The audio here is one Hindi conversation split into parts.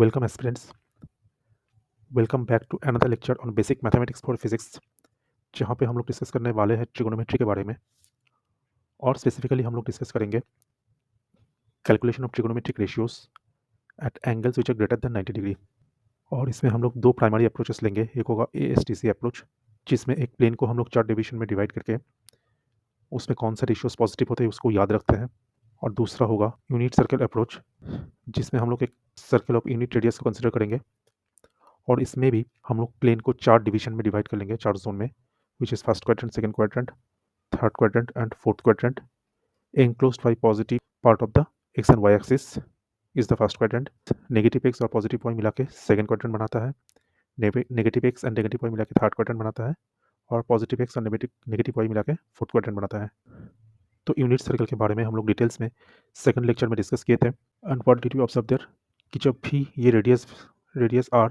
Welcome aspirants. Welcome back to another lecture on basic mathematics for physics, जहाँ पे हम लोग डिस्कस करने वाले हैं ट्रिगोनोमेट्री के बारे में और स्पेसिफिकली हम लोग डिस्कस करेंगे calculation of trigonometric ratios at angles which are greater than 90 degree. और इसमें हम लोग दो प्राइमरी अप्रोचेस लेंगे। एक होगा ASTC अप्रोच, जिसमें एक प्लेन को हम लोग 4 डिवीजन में डिवाइड करके उसमें कौन सा रेशियोज पॉजिटिव होते हैं उसको याद रखते हैं। और दूसरा होगा यूनिट सर्कल अप्रोच, जिसमें हम लोग एक सर्कल ऑफ यूनिट रेडियस को कंसिडर करेंगे और इसमें भी हम लोग प्लेन को 4 डिवीजन में डिवाइड कर लेंगे, 4 जोन में, which is first quadrant, second quadrant, third quadrant and fourth quadrant. Enclosed by positive part of the x and y axis is the first quadrant. Negative x और पॉजिटिव पॉइंट मिला के सेकेंड क्वाड्रेंट बनाता है, negative x and negative point मिला के थर्ड क्वाड्रेंट बनाता है और पॉजिटिव x और नेगेटिव पॉइंट मिला के फोर्थ क्वाड्रेंट बनाता है। तो यूनिट सर्कल के बारे में हम लोग डिटेल्स में सेकंड लेक्चर में डिस्कस किए थे। And what did you observe there कि जब भी ये रेडियस r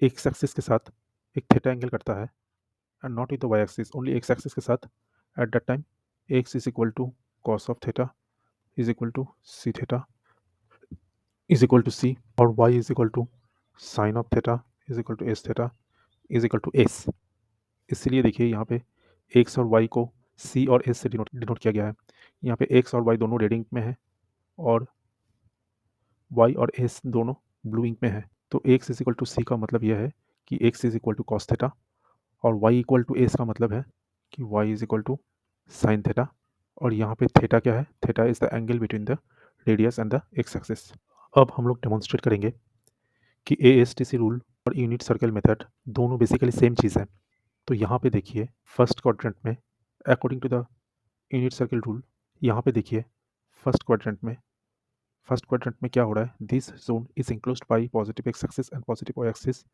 एक्स एक्सिस के साथ एक थीटा एंगल करता है and not with the Y axis, only X axis के साथ, at that time x is equal to cos of theta is equal to C theta is equal to C और y is equal to sine of theta is equal to S theta is equal to S. इसलिए देखिए यहाँ पे x और y को c और s से डिनोट किया गया है। यहाँ पे x और y दोनों रेड इंक में है और y और s दोनों ब्लू इंक में है। तो x is equal to C का मतलब यह है कि x is equal to cos theta और y इक्वल टू एस का मतलब है कि y is equal to sine theta. और यहाँ पे थीटा क्या है? Theta is the angle between the radius and the X axis. अब हम लोग डेमोन्स्ट्रेट करेंगे कि ASTC रूल और यूनिट सर्कल मेथड दोनों बेसिकली सेम चीज़ है। तो यहाँ पे देखिए फर्स्ट क्वाड्रेंट में according to the unit circle rule, यहाँ पे देखिए फर्स्ट क्वाड्रेंट में क्या हो रहा है? This zone is enclosed by positive x axis and positive Y axis.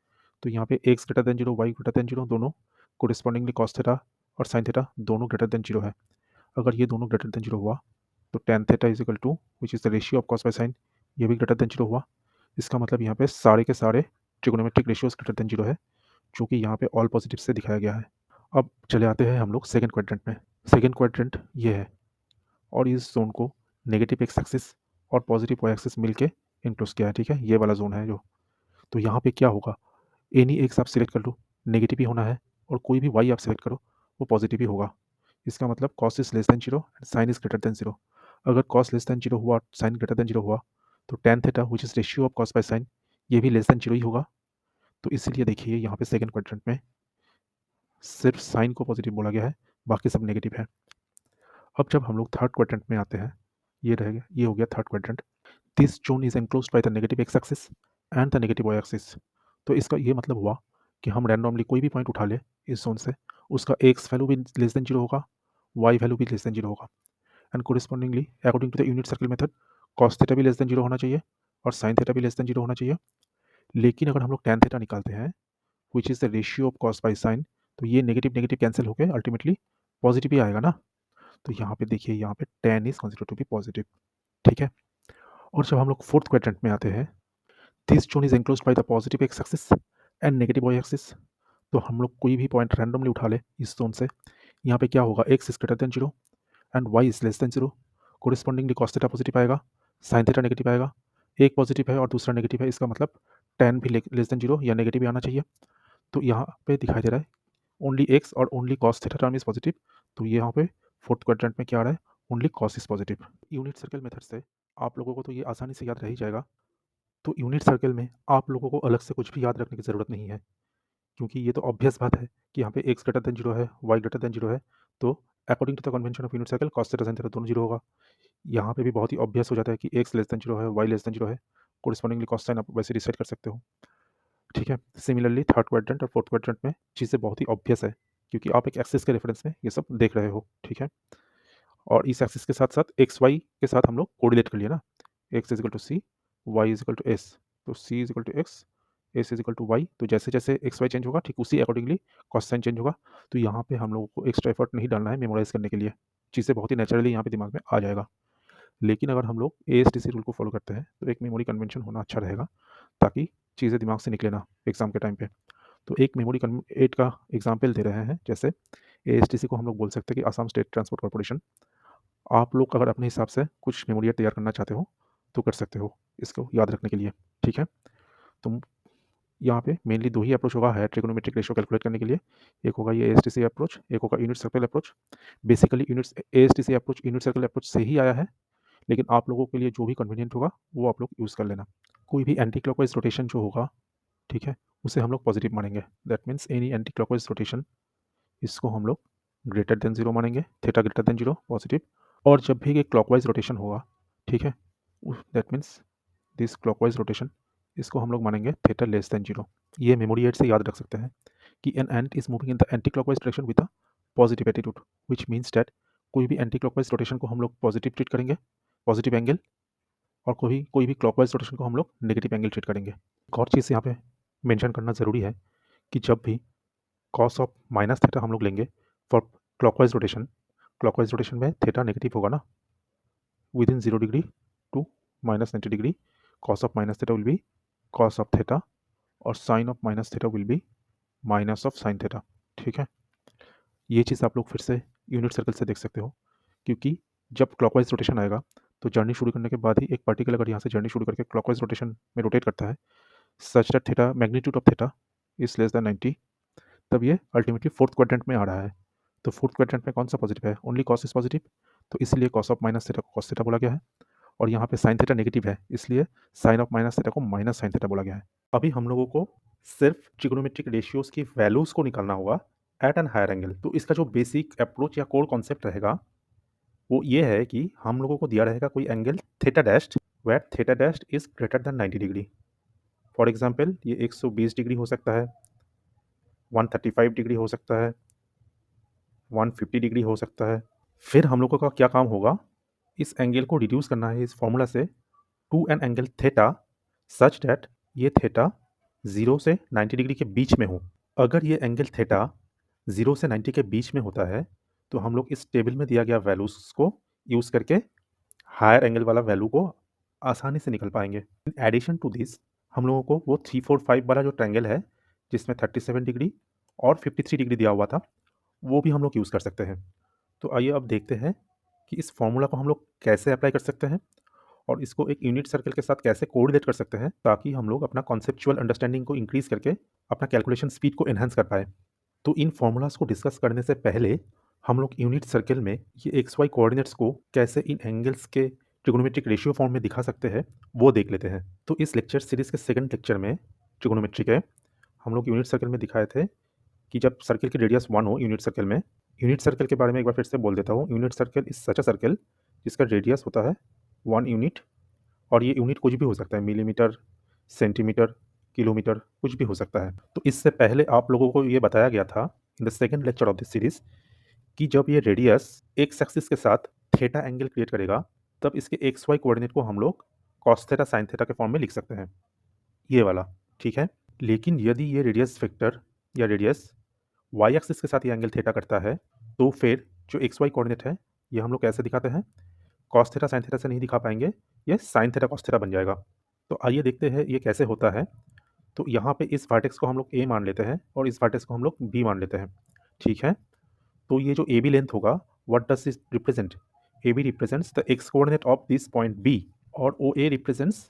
तो यहाँ पे x greater than zero, Y greater than zero, दोनों कोरिस्पॉन्डिंगली कॉस थीटा और साइन थीटा दोनों ग्रेटर देन जीरो है। अगर ये दोनों ग्रेटर देन जीरो हुआ तो tan theta is equal to which is the ratio of cos by sine, ये भी ग्रेटर देन जीरो हुआ। इसका मतलब यहाँ पे सारे के सारे trigonometric ratios greater than zero है, जो कि यहाँ पे ऑल पॉजिटिव से दिखाया गया है। अब चले आते हैं हम लोग सेकेंड क्वाड्रेंट में। सेकेंड क्वाड्रेंट ये है और इस जोन को नेगेटिव एक्स एक्सिस और पॉजिटिव वाई एक्सिस मिलके इंक्लोज किया है, ठीक है, ये वाला जोन है जो। तो यहाँ पे क्या होगा? एनी एक्स आप सिलेक्ट कर लो, नेगेटिव ही होना है, और कोई भी वाई आप सिलेक्ट करो वो पॉजिटिव ही होगा। इसका मतलब cos is less than zero and sine is greater than zero. अगर कॉस लेस देन जीरो हुआ, साइन ग्रेटर देन जीरो हुआ, तो tan theta which is ratio of cos by sine, ये भी लेस देन जीरो ही होगा। तो इसीलिए देखिए यहाँ पे सेकंड क्वाड्रेंट में सिर्फ साइन को पॉजिटिव बोला गया है, बाकी सब नेगेटिव है। अब जब हम लोग थर्ड क्वाड्रेंट में आते हैं, ये रहेगा, ये हो गया third quadrant. This zone is enclosed by the negative x axis and the negative Y axis. तो इसका ये मतलब हुआ कि हम रैंडमली कोई भी पॉइंट उठा ले इस जोन से, उसका एक्स वैल्यू भी लेस देन जीरो होगा, वाई वैल्यू भी लेस देन जीरो होगा, and correspondingly according to the unit circle method cos theta भी लेस देन जीरो होना चाहिए और साइन थीटा भी लेस देन जीरो होना चाहिए। लेकिन अगर हम लोग टैन थीटा निकालते हैं which is the ratio of cos by sine, तो ये नेगेटिव नेगेटिव कैंसिल होकर अल्टीमेटली पॉजिटिव ही आएगा ना। तो यहाँ पे देखिए, यहाँ पे tan is considered to be positive, ठीक है। और जब हम लोग फोर्थ क्वाड्रेंट में आते हैं, this zone is enclosed by the positive x axis and negative Y axis. तो हम लोग कोई भी पॉइंट रैंडमली उठा ले इस जोन से, यहाँ पे क्या होगा? X is greater than zero and y is less than zero, correspondingly cos theta positive आएगा, साइन थीटा नेगेटिव आएगा। एक पॉजिटिव है और दूसरा नेगेटिव है, इसका मतलब टेन भी लेस देन जीरो या नेगेटिव भी आना चाहिए। तो यहाँ पे दिखाई दे रहा है ओनली एक्स और only cos theta term is positive. तो ये यहाँ पे फोर्थ क्वाड्रेंट में क्या आ रहा है? Only cos is positive. Unit circle method से आप लोगों को तो ये आसानी से याद रह ही जाएगा। तो यूनिट सर्कल में आप लोगों को अलग से कुछ भी याद रखने की ज़रूरत नहीं है, क्योंकि ये तो ऑब्वियस बात है कि यहाँ पे एक्स ग्रेटर देन जीरो है, वाई ग्रेटर देन जीरो है, तो according to the convention of unit circle cos theta sine theta दोनों जीरो होगा। यहाँ पे भी बहुत ही ऑब्वियस हो जाता है कि एक्स लेस देन जीरो है, वाई लेस देन जीरो है, कोरिस्पॉन्डिंगली कॉस साइन आप वैसे डिसाइड कर सकते हो, ठीक है। सिमिलरली थर्ड क्वाड्रेंट और फोर्थ क्वाड्रेंट में चीज़ें बहुत ही ऑब्वियस है, क्योंकि आप एक एक्सिस के रेफरेंस में ये सब देख रहे हो, ठीक है। और इस एक्सिस के साथ साथ एक्स वाई के साथ हम लोग कोरिलेट कर लिए ना, x is equal to c, y is equal to s, तो c is equal to x, s is equal to y. तो जैसे जैसे एक्स वाई चेंज होगा, ठीक उसी अकॉर्डिंगली कॉस साइन चेंज होगा। तो यहाँ पे हम लोगों को एक्स्ट्रा एफर्ट नहीं डालना है मेमोराइज करने के लिए, चीज़ें बहुत ही नेचुरली यहाँ पे दिमाग में आ जाएगा। लेकिन अगर हम लोग ASTC रूल को फॉलो करते हैं तो एक मेमोरी कन्वेंशन होना अच्छा रहेगा, ताकि चीज़ें दिमाग से निकले ना एग्जाम के टाइम पे। तो एक मेमोरी एड का एग्जाम्पल दे रहे हैं, जैसे ASTC को हम लोग बोल सकते हैं कि आसाम स्टेट ट्रांसपोर्ट कॉर्पोरेशन। आप लोग अगर अपने हिसाब से कुछ मेमोरी तैयार करना चाहते हो तो कर सकते हो, इसको याद रखने के लिए, ठीक है। तो यहाँ पे मेनली 2 ही अप्रोच होगा हायर ट्रिगोनोमेट्रिक रेशियो कैलकुलेट करने के लिए। एक होगा ये एएसटीसी अप्रोच, एक होगा unit circle approach. Basically ASTC approach unit circle approach से ही आया है, लेकिन आप लोगों के लिए जो भी कन्वीनिएंट होगा वो आप लोग यूज़ कर लेना। कोई भी एंटी क्लॉकवाइज रोटेशन जो होगा, ठीक है, उसे हम लोग पॉजिटिव मानेंगे। That means any anti clockwise rotation, इसको हम लोग ग्रेटर देन 0 मानेंगे, थीटा ग्रेटर देन 0 पॉजिटिव। और जब भी ये क्लॉकवाइज रोटेशन होगा, ठीक है, that means this clockwise rotation, इसको हम लोग मानेंगे थीटा लेस देन 0। ये मेमोरी एड से याद रख सकते हैं कि an ant is moving in the anti clockwise direction with a positive attitude, which means that कोई भी एंटी क्लॉकवाइज रोटेशन को हम लोग पॉजिटिव ट्रीट करेंगे, पॉजिटिव एंगल, और कोई भी क्लॉकवाइज रोटेशन को हम लोग नेगेटिव एंगल ट्रीट करेंगे। एक और चीज़ यहाँ पे मेंशन करना ज़रूरी है कि जब भी कॉस ऑफ माइनस थीटा हम लोग लेंगे फॉर क्लॉकवाइज रोटेशन में थीटा नेगेटिव होगा ना, within 0 degree to -90 degree, cos of minus theta will be cos of theta और sine of minus theta will be minus of sine theta. ठीक है, ये चीज़ आप लोग फिर से यूनिट सर्कल से देख सकते हो, क्योंकि जब क्लॉकवाइज रोटेशन आएगा तो जर्नी शुरू करने के बाद ही एक पार्टिकल अगर यहाँ से जर्नी शुरू करके क्लॉकवाइज रोटेशन में रोटेट करता है, such that theta magnitude of theta is less then 90, तब ये अल्टीमेटली फोर्थ क्वाड्रेंट में आ रहा है। तो फोर्थ क्वाड्रेंट में कौन सा पॉजिटिव है? ओनली कॉस इज पॉजिटिव, तो इसलिए कॉस ऑफ माइनस थीटा को कॉस थीटा बोला गया है। और यहाँ पे साइन थीटा नेगेटिव है, इसलिए साइन ऑफ माइनस थीटा को माइनस साइन थीटा बोला गया है। अभी हम लोगों को सिर्फ ट्रिग्नोमेट्रिक रेशियोज की वैल्यूज को निकालना होगा एट एन हायर एंगल। तो इसका जो बेसिक अप्रोच या कोर कॉन्सेप्ट रहेगा वो ये है कि हम लोगों को दिया रहेगा कोई angle theta dashed, where theta dashed is greater than 90 degree. For example ये 120 डिग्री हो सकता है, 135 डिग्री हो सकता है, 150 डिग्री हो सकता है। फिर हम लोगों का क्या काम होगा, इस एंगल को रिड्यूस करना है इस फॉर्मूला से to an angle theta such that ये थीटा 0 से 90 डिग्री के बीच में हो। अगर ये एंगल थीटा 0 से 90 के बीच में होता है तो हम लोग इस टेबल में दिया गया वैल्यूज को यूज़ करके हायर एंगल वाला वैल्यू को आसानी से निकल पाएंगे। इन एडिशन टू दिस हम लोगों को वो 345 वाला जो ट्रायंगल है जिसमें 37 डिग्री और 53 डिग्री दिया हुआ था वो भी हम लोग यूज़ कर सकते हैं। तो आइए अब देखते हैं कि इस फॉर्मूला को हम लोग कैसे अप्लाई कर सकते हैं और इसको एक यूनिट सर्कल के साथ कैसे कोऑर्डिनेट कर सकते हैं, ताकि हम लोग अपना कॉन्सेप्चुअल अंडरस्टैंडिंग को इंक्रीज करके अपना कैलकुलेशन स्पीड को एनहांस कर पाए। तो इन फॉर्मूलाज को डिस्कस करने से पहले हम लोग यूनिट सर्कल में ये एक्स वाई कोऑर्डिनेट्स को कैसे इन एंगल्स के ट्रिगोनोमेट्रिक रेशियो फॉर्म में दिखा सकते हैं वो देख लेते हैं। तो इस लेक्चर सीरीज के सेकंड लेक्चर में ट्रिगोनोमेट्री के हम लोग यूनिट सर्कल में दिखाए थे कि जब सर्कल की रेडियस 1 हो यूनिट सर्कल में, यूनिट सर्कल के बारे में एक बार फिर से बोल देता हूँ। Unit circle is such a circle जिसका रेडियस होता है 1 यूनिट, और ये यूनिट कुछ भी हो सकता है, मिलीमीटर, सेंटीमीटर, किलोमीटर, कुछ भी हो सकता है। तो इससे पहले आप लोगों को ये बताया गया था in the second lecture of this series कि जब ये रेडियस एक्स एक्सिस के साथ थीटा एंगल क्रिएट करेगा तब इसके एक्स वाई कोऑर्डिनेट को हम लोग कॉस थीटा साइन थीटा के फॉर्म में लिख सकते हैं, ये वाला। ठीक है, लेकिन यदि ये रेडियस वेक्टर या रेडियस वाई एक्सिस के साथ ये एंगल थीटा करता है तो फिर जो एक्स वाई कोऑर्डिनेट है ये हम लोग कैसे दिखाते हैं? कॉस थीटा साइन थीटा से नहीं दिखा पाएंगे, ये साइन थीटा कॉस थीटा बन जाएगा। तो आइए देखते हैं ये कैसे होता है। तो यहाँ पे इस वर्टेक्स को हम लोग ए मान लेते हैं और इस वर्टेक्स को हम लोग बी मान लेते हैं। ठीक है, तो ये जो ए बी लेंथ होगा, what does it represent? A B represents the X coordinate of this point B, और ओ ए रिप्रेजेंट्स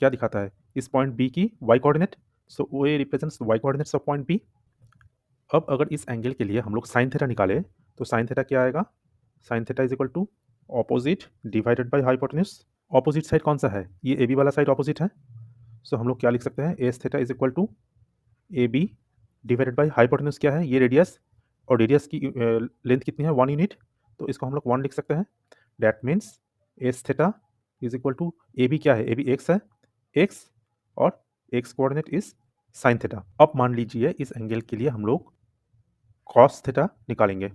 क्या दिखाता है? इस पॉइंट बी की Y coordinate. So O A represents the Y coordinates of point B. अब अगर इस एंगल के लिए हम लोग साइन थीटा निकाले तो साइन थीटा क्या आएगा? Sine theta is equal to opposite divided by hypotenuse. Opposite side कौन सा है? ये ए बी वाला साइड ऑपोजिट है। सो हम लोग क्या लिख सकते हैं? S theta is equal to A B divided by hypotenuse क्या है? ये रेडियस, और रेडियस की लेंथ कितनी है? 1 यूनिट, तो इसको हम लोग 1 लिख सकते हैं। That means S theta is equal to A B क्या है? ए बी एक्स है, एक्स, और X coordinate is sine theta. अब मान लीजिए इस एंगल के लिए हम लोग कॉस थीटा निकालेंगे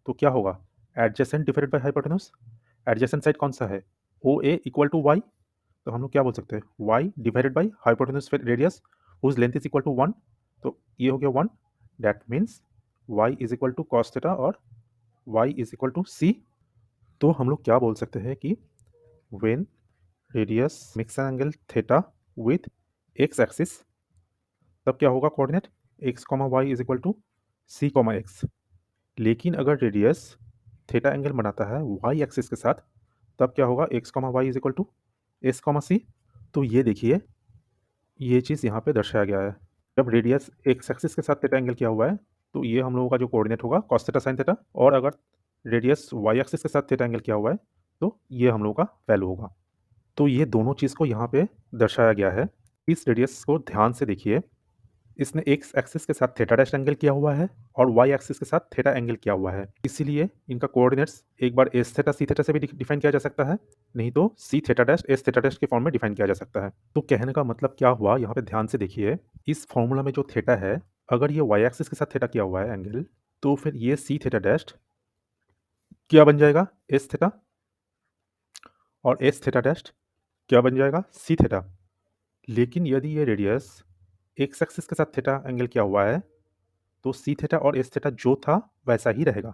तो क्या होगा? Adjacent divided by hypotenuse. Adjacent side कौन सा है? O A equal to y, तो हम लोग क्या बोल सकते हैं? Y divided by hypotenuse radius whose length is equal to 1, तो ये हो गया 1। That means y is equal to cos theta और y is equal to c. तो हम लोग क्या बोल सकते हैं कि when radius mix an angle theta with x axis, तब क्या होगा coordinate? X comma y is equal to c comma x. लेकिन अगर रेडियस थीटा एंगल बनाता है वाई एक्सिस के साथ, तब क्या होगा? X comma y is equal to s comma c. तो ये देखिए ये चीज़ यहाँ पे दर्शाया गया है। जब रेडियस एक्स एक्सिस के साथ थीटा एंगल किया हुआ है, तो ये हम लोगों का जो कोऑर्डिनेट होगा कॉस थीटा साइन थीटा, और अगर रेडियस वाई एक्सिस के साथ थीटा एंगल किया हुआ है, तो ये हम लोगों का वैल्यू होगा। तो ये दोनों चीज़ को यहाँ पे दर्शाया गया है। इस रेडियस को ध्यान से देखिए, इसने एक्स एक्सिस के साथ थीटा डैश एंगल किया हुआ है और वाई एक्सिस के साथ थीटा एंगल किया हुआ है। इसीलिए इनका कोऑर्डिनेट्स एक बार एस थीटा सी थीटा से भी डिफाइन किया जा सकता है, नहीं तो c theta dash s theta dash के फॉर्म में डिफाइन किया जा सकता है। तो कहने का मतलब क्या हुआ, यहाँ पे ध्यान से देखिए, इस फॉर्मूला में जो थीटा है, अगर ये वाई एक्सिस के साथ थीटा किया हुआ है एंगल, तो फिर ये सी थीटा डैश क्या बन जाएगा, एस थीटा, और एस थीटा डैश क्या बन जाएगा, सी थीटा। लेकिन यदि ये रेडियस एक्स एक्सिस के साथ थीटा एंगल किया हुआ है, तो सी थीटा और एस थीटा जो था वैसा ही रहेगा।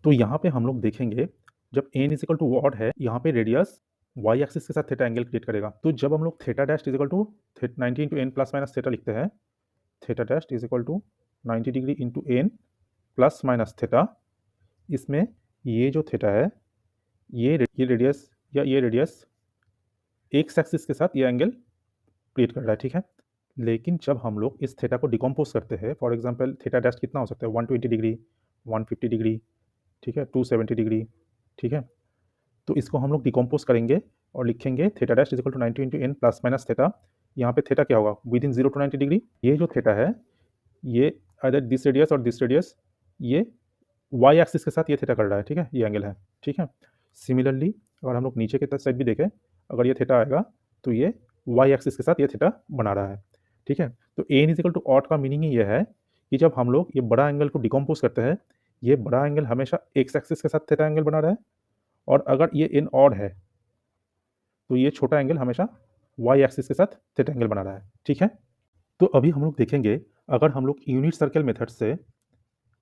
तो यहाँ पे हम लोग देखेंगे, जब n is equal to what है, यहाँ पे रेडियस वाई एक्सिस के साथ थीटा एंगल क्रिएट करेगा। तो जब हम लोग theta dash is equal to 90 into n plus minus theta लिखते हैं, theta dash is equal to 90 degree into n plus minus theta, इसमें ये जो थीटा है, ये रेडियस या ये रेडियस एक्स एक्सिस के साथ ये एंगल क्रिएट कर रहा है, ठीक है। लेकिन जब हम लोग इस थीटा को डिकम्पोज करते हैं, फॉर एग्जांपल थीटा डैश कितना हो सकता है, 120 डिग्री, 150 डिग्री, ठीक है, 270 डिग्री, ठीक है। तो इसको हम लोग डिकम्पोज करेंगे और लिखेंगे theta dash is equal to 90 into n plus minus theta. यहाँ पे थीटा क्या होगा, विद इन 0 टू 90 डिग्री। ये जो थीटा है, ये अदर दिस रेडियस और दिस रेडियस, ये वाई एक्सिस के साथ ये थीटा कर रहा है, ठीक है, ये एंगल है, ठीक है। सिमिलरली अगर हम लोग नीचे के साइड भी देखें, अगर ये थीटा आएगा तो ये वाई एक्सिस के साथ ये थीटा बना रहा है, ठीक है। तो n is equal to odd का मीनिंग ही ये है कि जब हम लोग ये बड़ा एंगल को डिकम्पोज करते हैं, ये बड़ा एंगल हमेशा एक्स एक्सिस के साथ थीटा एंगल बना रहा है, और अगर ये इन ऑड है तो ये छोटा एंगल हमेशा वाई एक्सिस के साथ थीटा एंगल बना रहा है, ठीक है। तो अभी हम लोग देखेंगे, अगर हम लोग यूनिट सर्कल मेथड से,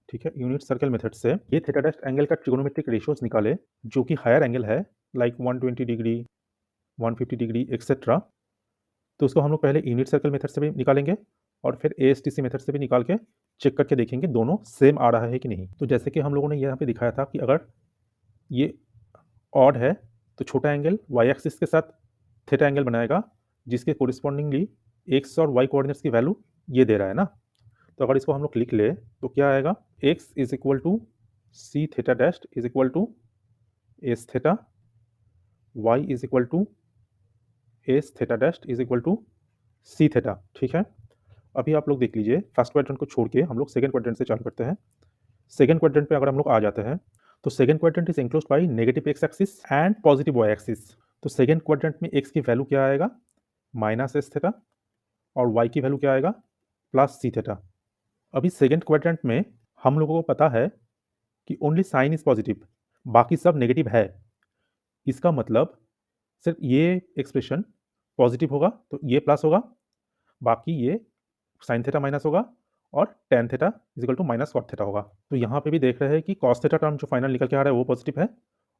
ठीक है, यूनिट सर्कल मेथड से ये थीटा डैश एंगल का ट्रिगोनोमेट्रिक रेशियोज निकाले, जो कि हायर एंगल है, लाइक 120 डिग्री, 150 डिग्री एक्सेट्रा, तो उसको हम लोग पहले यूनिट सर्कल मेथड से भी निकालेंगे और फिर एएसटीसी मेथड से भी निकाल के चेक करके देखेंगे दोनों सेम आ रहा है कि नहीं। तो जैसे कि हम लोगों ने यहाँ पे दिखाया था कि अगर ये ऑड है तो छोटा एंगल वाई एक्सिस के साथ थीटा एंगल बनाएगा, जिसके कोरिस्पॉन्डिंगली एक्स और वाई कोऑर्डिनेट्स की वैल्यू ये दे रहा है ना। तो अगर इसको हम लोग लिख ले तो क्या आएगा, x is equal to C theta dash is equal to S theta, y is equal to S theta dash is equal to C theta, ठीक है। अभी आप लोग देख लीजिए, फर्स्ट क्वाड्रेंट को छोड़ के हम लोग सेकंड क्वाड्रेंट से चालू करते हैं। सेकंड क्वाड्रेंट पे अगर हम लोग आ जाते हैं, तो second quadrant is enclosed by negative x axis and positive Y axis. तो सेकंड क्वाड्रेंट में एक्स की वैल्यू क्या आएगा, माइनस एस थीटा, और वाई की वैल्यू क्या आएगा, प्लस सी थीटा। अभी सेकंड क्वाड्रेंट में हम लोगों को पता है कि ओनली साइन इज पॉजिटिव, बाकी सब नेगेटिव है। इसका मतलब सिर्फ ये एक्सप्रेशन पॉजिटिव होगा तो ये प्लस होगा, बाकी ये साइन थीटा माइनस होगा, और tan theta is equal to minus cot theta होगा। तो यहाँ पे भी देख रहे हैं कि कॉस थीटा टर्म जो फाइनल निकल के आ रहा है वो पॉजिटिव है,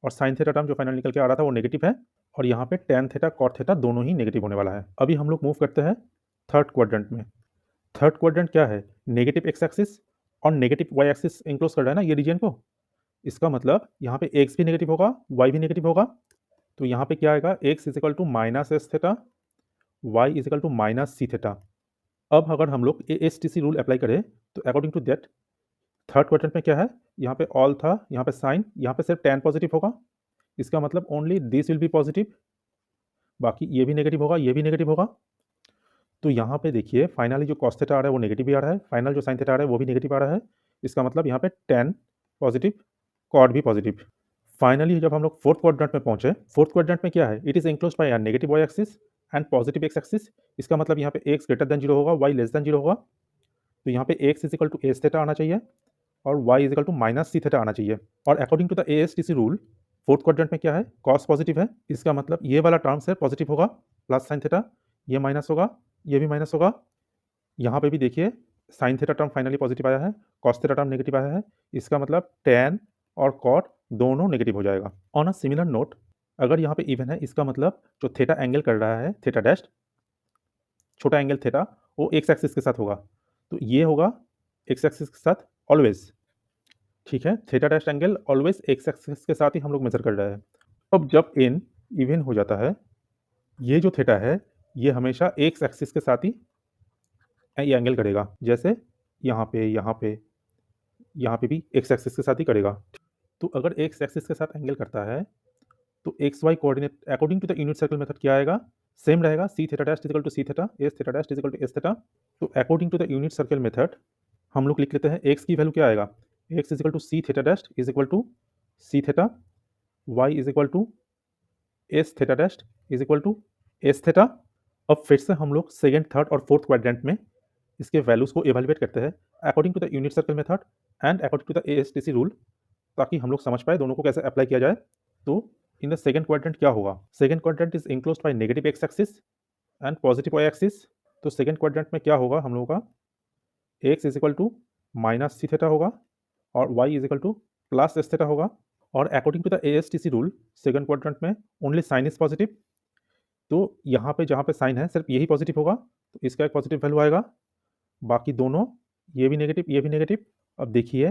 और साइन थीटा टर्म जो फाइनल निकल के आ रहा था वो नेगेटिव है, और यहाँ पे टेन थीटा कॉट थीटा दोनों ही नेगेटिव होने वाला है। अभी हम लोग मूव करते हैं थर्ड क्वाड्रेंट में। थर्ड क्वाड्रेंट क्या है, नेगेटिव एक्स एक्सिस और नेगेटिव वाई एक्सिस इंक्लोज कर रहा है ना ये रीजन को। इसका मतलब यहाँ पे एक्स भी नेगेटिव होगा, वाई भी नेगेटिव होगा। तो यहाँ पे क्या आएगा, x is equal to minus s theta, y is equal to minus c theta. अब अगर हम लोग एएसटीसी रूल अप्लाई करें, तो according to that third quadrant में क्या है, यहाँ पे ऑल था, यहाँ पे साइन, यहाँ पे सिर्फ टेन पॉजिटिव होगा। इसका मतलब only this will be positive, बाकी ये भी नेगेटिव होगा, ये भी नेगेटिव होगा। तो यहाँ पे देखिए फाइनली जो कॉस थीटा आ रहा है वो नेगेटिव भी आ रहा है, फाइनल जो साइन थीटा आ रहा है वो भी नेगेटिव आ रहा है। इसका मतलब यहाँ पे टेन पॉजिटिव, कॉड भी पॉजिटिव। फाइनली जब हम लोग फोर्थ क्वाड्रेंट में पहुंचे, फोर्थ क्वाड्रेंट में क्या है, it is enclosed by negative Y axis and positive x axis. इसका मतलब यहाँ पे एक्स ग्रेटर देन जीरो होगा, वाई लेस देन जीरो होगा। तो यहाँ पे x is equal to S theta आना चाहिए, और y is equal to minus c theta आना चाहिए। और according to the ASTC rule fourth quadrant में क्या है, कॉस पॉजिटिव है। इसका मतलब ये वाला टर्म्स है पॉजिटिव होगा, प्लस साइन थीटा, ये माइनस होगा, ये भी माइनस होगा। यहाँ पे भी देखिए sign theta term finally positive आया है, कॉस थीटा टर्म नेगेटिव आया है। इसका मतलब टेन और कॉट दोनों नेगेटिव हो जाएगा। ऑन अ सिमिलर नोट, अगर यहाँ पे इवन है, इसका मतलब जो थीटा एंगल कर रहा है, थीटा डैश, छोटा एंगल थीटा, वो एक्स एक्सिस के साथ होगा। तो ये होगा एक्स एक्सिस के साथ ऑलवेज, ठीक है। Theta dash angle always x axis के साथ ही हम लोग मेजर कर रहे हैं। अब जब एन इवन हो जाता है, ये जो थीटा है ये हमेशा एक्स एक्सिस के साथ ही ये एंगल करेगा, जैसे यहाँ पे, यहाँ पे, यहाँ पे भी एक्स एक्सिस के साथ ही करेगा। तो अगर एक्स एक्सिस के साथ एंगल करता है तो x y coordinate according to the unit circle method क्या आएगा, सेम रहेगा, c theta dash is equal to C theta, s theta dash is equal to S theta. तो according to the unit circle method हम लोग लिख लेते हैं एक्स की वैल्यू क्या आएगा, x is equal to C theta dash is equal to C theta, y is equal to S theta dash is equal to S theta. अब फिर से हम लोग सेकंड, थर्ड और फोर्थ क्वाड्रेंट में इसके वैल्यूज को इवेलुएट करते हैं according to the unit circle method and according to the ASTC rule, ताकि हम लोग समझ पाए दोनों को कैसे अप्लाई किया जाए। तो इन द सेकंड क्वाड्रेंट क्या होगा, second quadrant is enclosed by negative x axis and positive Y axis. तो सेकंड क्वाड्रेंट में क्या होगा हम लोगों का, x is equal to minus c theta होगा और y is equal to plus s theta होगा। और according to the ASTC rule second quadrant में ओनली साइन इज पॉजिटिव, तो यहाँ पे जहाँ पे साइन है सिर्फ यही पॉजिटिव होगा, तो इसका एक पॉजिटिव वैल्यू आएगा, बाकी दोनों ये भी नेगेटिव, ये भी नेगेटिव। अब देखिए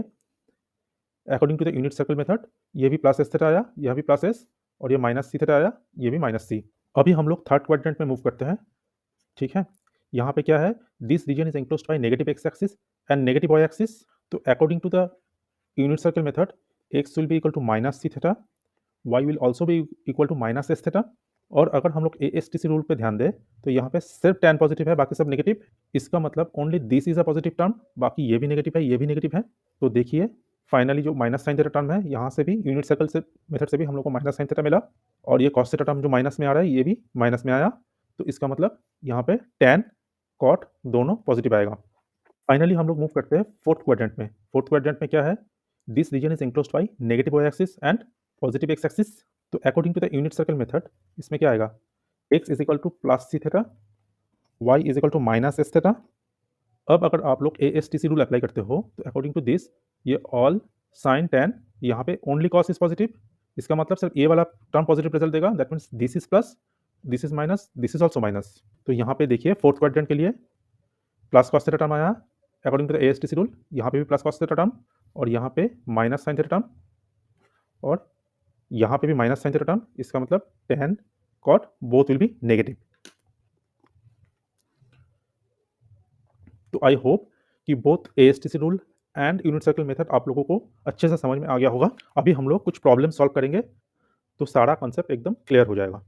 according to the unit circle method ये भी प्लस एस थीटा आया, यह भी प्लस एस, और ये माइनस सी थीटा आया, ये भी माइनस सी। अभी हम लोग थर्ड क्वाड्रेंट में मूव करते हैं, ठीक है। यहाँ पे क्या है, this region is enclosed by negative x axis and negative Y axis. तो according to the unit circle method x will be equal to minus c theta, y will also be equal to minus s theta. और अगर हम लोग एएसटीसी रूल पे ध्यान दें तो यहाँ पे सिर्फ tan पॉजिटिव है, बाकी सब नेगेटिव। इसका मतलब only this is a positive term, बाकी ये भी नेगेटिव है, ये भी नेगेटिव है। तो देखिए फाइनली जो माइनस साइन थीटा टर्म है यहाँ से भी यूनिट सर्कल से मेथड से भी हम लोग को माइनस साइन थीटा मिला, और ये कॉस थीटा टर्म जो माइनस में आ रहा है ये भी माइनस में आया। तो इसका मतलब यहाँ पे tan कॉट दोनों पॉजिटिव आएगा। फाइनली हम लोग मूव करते हैं फोर्थ क्वाड्रेंट में। फोर्थ क्वाड्रेंट में क्या है, this region is enclosed by negative Y axis and positive x axis. तो according to the unit circle method इसमें क्या आएगा, x is equal to plus c theta, y is equal to minus s theta. अब अगर आप लोग एएसटीसी रूल अप्लाई करते हो तो अकॉर्डिंग टू दिस ये ऑल साइन टेन, यहाँ पे ओनली कॉस इज पॉजिटिव, इसका मतलब सिर्फ ये वाला टर्म पॉजिटिव रिजल्ट देगा, that means this is plus, this is minus, this is also minus. तो यहाँ पे देखिए फोर्थ क्वाड्रेंट के लिए प्लस कॉस थीटा टर्म आया according to the ASTC rule, यहाँ पे भी प्लस कॉस थीटा टर्म, और यहाँ पे माइनस साइन थीटा टर्म, और यहाँ पे भी माइनस साइन थीटा टर्म। इसका मतलब tan cot both will be negative. तो आई होप कि both ASTC rule and unit circle method आप लोगों को अच्छे से समझ में आ गया होगा। अभी हम लोग कुछ प्रॉब्लम सॉल्व करेंगे तो सारा कॉन्सेप्ट एकदम क्लियर हो जाएगा।